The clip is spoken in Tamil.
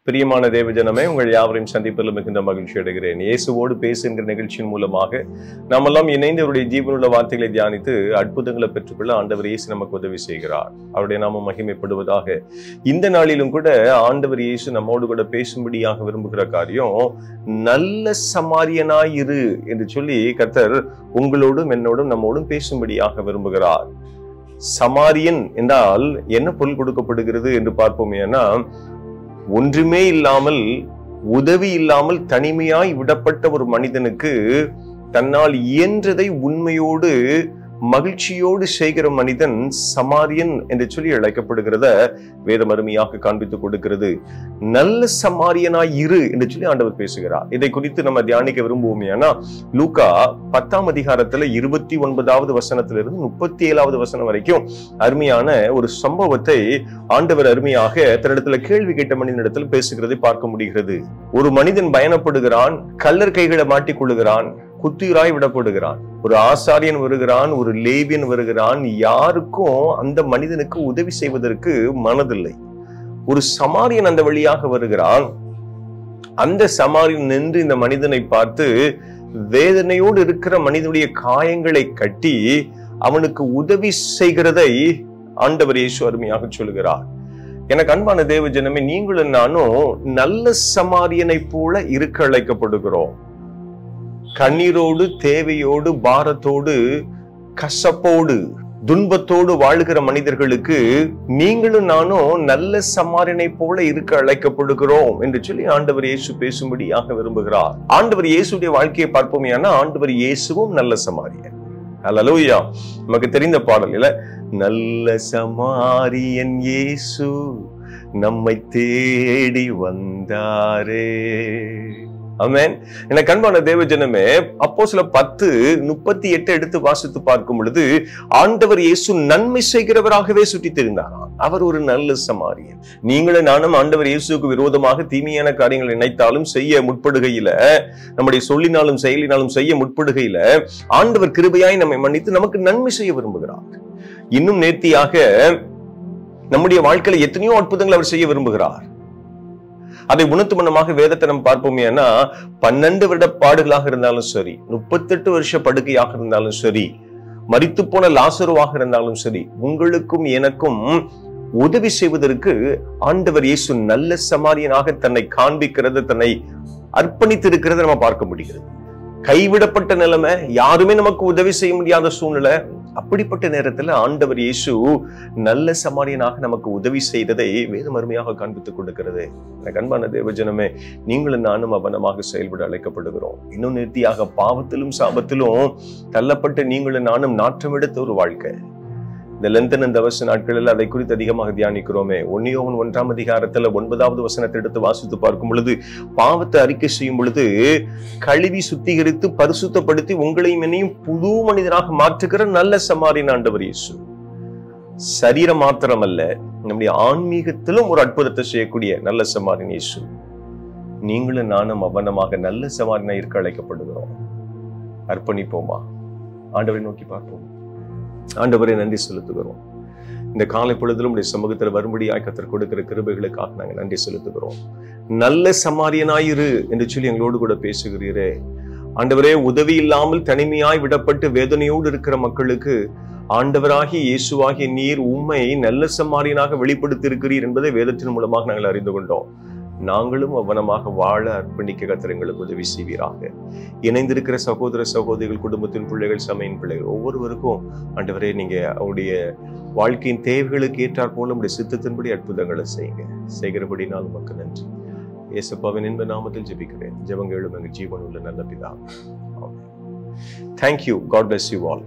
பிரியமான தேவஜனமே, உங்கள் யாவரையும் சந்திப்பதில் மிகுந்த மகிழ்ச்சி அடைகிறேன். இயேசுவோடு பேசுகின்ற நிகழ்ச்சியின் மூலமாக நாமெல்லாம் இணைந்து அவருடைய ஜீவனுள்ள வார்த்தைகளை தியானித்து அற்புதங்களை பெற்றுக்கொள்ள ஆண்டவர் இயேசு நமக்கு உதவி செய்கிறார். அவருடைய நாமம் மகிமைப்படுவதாக. இந்த நாளிலும் கூட ஆண்டவர் இயேசு நம்மோடு கூட பேசும்படியாக விரும்புகிற காரியம் நல்ல சமாரியனாயிரு என்று சொல்லி கர்த்தர் உங்களோடும் என்னோடும் நம்மோடும் பேசும்படியாக விரும்புகிறார். சமாரியன் என்றால் என்ன பொருள் கொடுக்கப்படுகிறது என்று பார்ப்போம். ஏன்னா, ஒன்றுமே இல்லாமல், உதவி இல்லாமல் தனிமையாய் விடப்பட்ட ஒரு மனிதனுக்கு தன்னால் இயன்றதை உண்மையோடு மகிழ்ச்சியோடு செய்கிற மனிதன் சமாரியன் என்று சொல்லி அழைக்கப்படுகிறத வேதம் அருமையாக காண்பித்துக் கொடுக்கிறது. நல்ல சமாரியனாய் இரு என்று சொல்லி ஆண்டவர் பேசுகிறார். இதை குறித்து நம்ம தியானிக்க விரும்புவோம். ஏன்னா, லூக்கா 10ஆம் அதிகாரத்துல 29வது வசனத்திலிருந்து 37வது வசனம் வரைக்கும் அருமையான ஒரு சம்பவத்தை ஆண்டவர் அருமையாக தன்னிடத்துல கேள்வி கேட்ட மனிதனிடத்தில் பேசுகிறதை பார்க்க முடிகிறது. ஒரு மனிதன் பயணப்படுகிறான், கல்லர் கைகளை மாட்டிக்கொள்ளுகிறான், குத்திராய் விடப்படுகிறான். ஒரு ஆசாரியன் வருகிறான், ஒரு லேவியன் வருகிறான். யாருக்கும் அந்த மனிதனுக்கு உதவி செய்வதற்கு மனதில்லை. ஒரு சமாரியன் அந்த வழியாக வருகிறான். அந்த சமாரியன் நின்று இந்த மனிதனை பார்த்து வேதனையோடு இருக்கிற மனிதனுடைய காயங்களை கட்டி அவனுக்கு உதவி செய்கிறதை ஆண்டவர் இயேசு அருமையாக சொல்கிறார். எனக்கு அன்பான தேவ ஜனமே, நீங்களும் நானும் நல்ல சமாரியனை போல இருக்க அழைக்கப்படுகிறோம். கண்ணீரோடு, தேவையோடு, பாரத்தோடு, கசப்போடு, துன்பத்தோடு வாழ்கிற மனிதர்களுக்கு நீங்களும் நானும் நல்ல சமாரியனை போல இருக்க அழைக்கப்படுகிறோம் என்று சொல்லி ஆண்டவர் இயேசு பேசும்படியாக விரும்புகிறார். ஆண்டவர் இயேசுடைய வாழ்க்கையை பார்ப்போம். ஏன்னா, ஆண்டவர் இயேசுவும் நல்ல சமாரியன். அல்லேலூயா. நமக்கு தெரிந்த பாடல் இல்ல, நல்ல சமாரியன் இயேசு நம்மை தேடி வந்தாரே. ஆமென். எனக்கு அன்பான தேவஜனமே, அப்போஸ்தலர் 10:38 எடுத்து வாசித்து பார்க்கும் பொழுது ஆண்டவர் இயேசு நன்மை செய்கிறவராகவே சுற்றி தெரிந்தாராம். அவர் ஒரு நல்ல சமாரியன். நீங்களும் நானும் ஆண்டவர் இயேசுக்கு விரோதமாக தீமையான காரியங்கள் நினைத்தாலும் செய்ய முற்படுகையில, நம்முடைய சொல்லினாலும் செயலினாலும் செய்ய முற்படுகையில ஆண்டவர் கிருபையாய் நம்மை மன்னித்து நமக்கு நன்மை செய்ய விரும்புகிறார். இன்னும் நேர்த்தியாக நம்முடைய வாழ்க்கையில எத்தனையோ அற்புதங்கள் அவர் செய்ய விரும்புகிறார். அதை உணர்த்து மனமாக வேதத்தை நம்ம பார்ப்போம். ஏன்னா, 12 வருட பாடுகளாக இருந்தாலும் சரி, 38 வருஷ படுக்கையாக இருந்தாலும் சரி, மரித்து போன லாசருவாக இருந்தாலும் சரி, உங்களுக்கும் எனக்கும் உதவி செய்வதற்கு ஆண்டவர் இயேசு நல்ல சமாரியனாக தன்னை காண்பிக்கிறது, தன்னை அர்ப்பணித்து இருக்கிறத நம்ம பார்க்க முடிகிறது. கைவிடப்பட்ட நிலைமை, யாருமே நமக்கு உதவி செய்ய முடியாத சூழ்நிலை, அப்படிப்பட்ட நேரத்தில் ஆண்டவர் இயேசு நல்ல சமாரியனாக நமக்கு உதவி செய்ததை வேதம் அருமையாக காண்பித்துக் கொடுக்கிறது. அன்பான தேவஜனமே, நீங்களும் நானும் அவனமாக செயல்பட அழைக்கப்படுகிறோம். இன்னும் நேர்த்தியாக பாவத்திலும் சாபத்திலும் தள்ளப்பட்ட நீங்களும் நானும் நாட்டம் எடுத்த ஒரு வாழ்க்கை. இந்த லெந்தன் இந்த அவசர நாட்களில் அதை குறித்து அதிகமாக தியானிக்கிறோமே. 1 யோவான் 1ஆம் அதிகாரத்துல 9வது வசனத்தை எடுத்து வாசித்து பார்க்கும் பொழுது, பாவத்தை அறிக்கை செய்யும் பொழுது கழுவி சுத்திகரித்து பரிசுத்தப்படுத்தி உங்களையும் என்னையும் புது மனிதனாக மாற்றுகிற நல்ல சமாரியன் ஆண்டவர் இயேசு. சரீரம் மாத்திரமல்ல, நம்முடைய ஆன்மீகத்திலும் ஒரு அற்புதத்தை செய்யக்கூடிய நல்ல சமாரியன் இயேசு. நீங்களும் நானும் அவனமாக நல்ல சமாரியனா இருக்க அழைக்கப்படுகிறோம். அர்ப்பணிப்போமா? ஆண்டவரை நோக்கி பார்ப்போம். ஆண்டவரை நன்றி செலுத்துகிறோம். இந்த காலை பொழுதிலும் உடைய சமூகத்தில் வரும்படியாய் கர்த்தர் கொடுக்கிற கிருபைகளுக்காக நாங்கள் நன்றி செலுத்துகிறோம். நல்ல சமாரியனாயிரு என்று சொல்லி எங்களோடு கூட பேசுகிறீரே ஆண்டவரே. உதவி இல்லாமல் தனிமையாய் விடப்பட்டு வேதனையோடு இருக்கிற மக்களுக்கு ஆண்டவராகிய இயேசுவாகிய நீர் உம்மை நல்ல சமாரியனாக வெளிப்படுத்தி இருக்கிறீர் என்பதை வேதத்தின் மூலமாக நாங்கள் அறிந்து கொண்டோம். நாங்களும் அவனமாக வாழ அர்ப்பணிக்க கர்த்தர் எங்களுக்கு உதவி செய்வீராக. இணைந்திருக்கிற சகோதர சகோதரிகள், குடும்பத்தின் பிள்ளைகள், சபையின் பிள்ளைகள் ஒவ்வொருவருக்கும் ஆண்டவரே, நீங்க அவருடைய வாழ்க்கையின் தேவைகளுக்கு ஏற்றாற் போல உடைய சித்தத்தின்படி அற்புதங்களை செய்கிறபடி நான் உமக்கு நன்றி. இயேசுவின் இன்ப நாமத்தில் ஜெபிக்கிறேன். ஜெபங்களும் எங்கள் ஜீவன் உள்ள நல்ல பிதாவே. ஆமென். Thank you. God bless you all.